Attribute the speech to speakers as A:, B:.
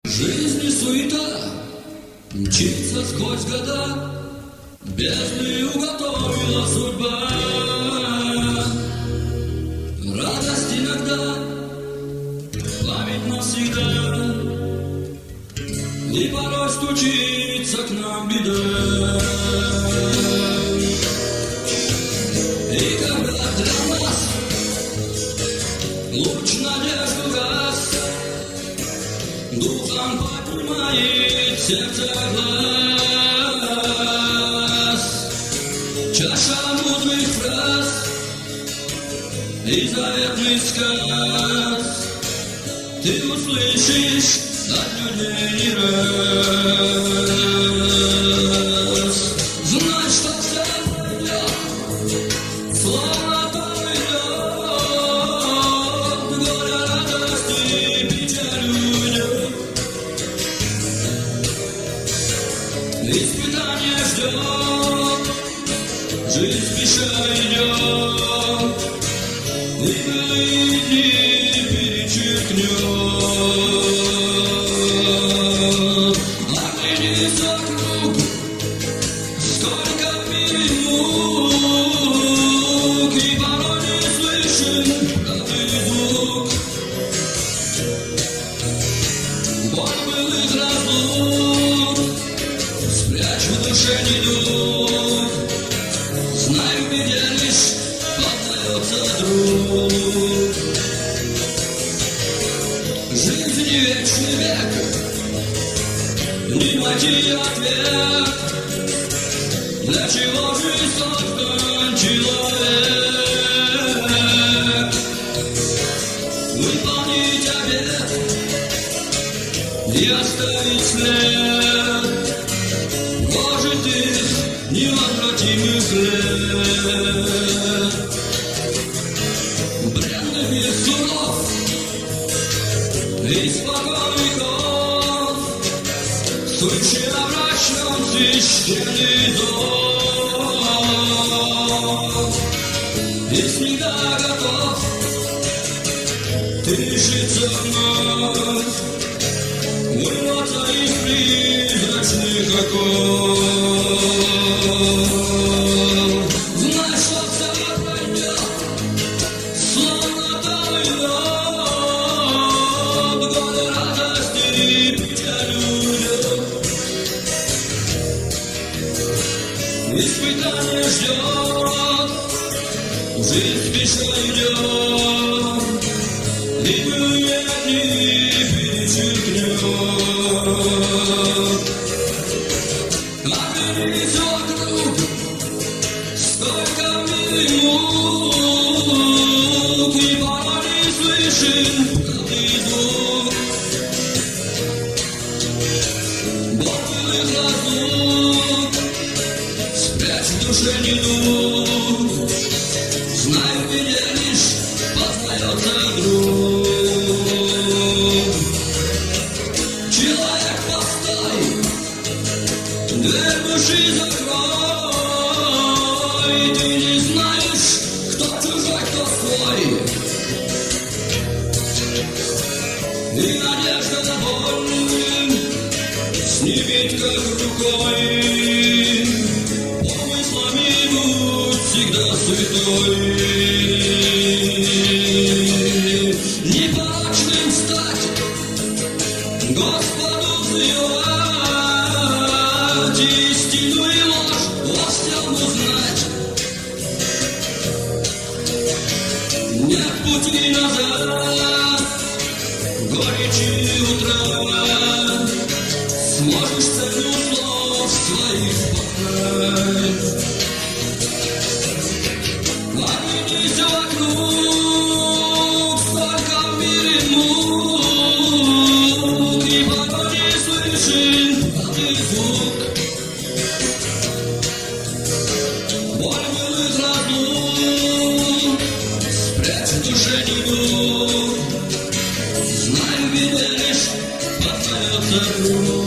A: Жизнь суета, мчится сквозь года, бездны уготовила судьба. Радость иногда, память навсегда, и порой стучится к нам беда. И когда для нас луч надежды гас, духом поднимает сердце глаз. Чаша мудрых фраз и заветный сказ ты услышишь от людей не раз. Знай, что все пройдет, словно пройдет, горе, радость и печаль уйдет. Испытание ждет, жизнь спеша идет, и былые дни перечеркнет. Оглянись вокруг, сколько в мире мук, и порой не слышен правый звук. Боль былых разлук спрячь в душе недуг. Знай, в беде лишь познается друг. Жизнь не вечный век, не найти ответ, для чего же создан человек. Выполнить обет и оставить след, может их невозвратимый след. Бренных без суров и спокон веков, сущий обращен священный зов. И всегда готов ты решиться вновь, вырваться из призрачных оков. Знай, что все пройдет, словно пройдет, годы радости и печаль уйдет. Испытание ждет, жизнь спеша идет, и былые дни перечеркнет. Оглянись вокруг, сколько в мире мук, и порой не слышен правый звук. Боль былых разлук спрячь в душе недуг. Знай, в беде лишь познается друг. Человек, постой, дверь души закрой, ты не знаешь, кто чужой, кто свой. И надежда на боль снимет как рукой, помыслами будь всегда святой. Непорочным стать, Господу взывать, истину и ложь во всем узнать. Нет пути назад, горечи утрат, сможешь цену слов своих познать. Оглянись вокруг, сколько в мире мук, и порой не слышен правый звук. Боль былых разлук спрячь в душе недуг. Знай, в беде лишь познается друг.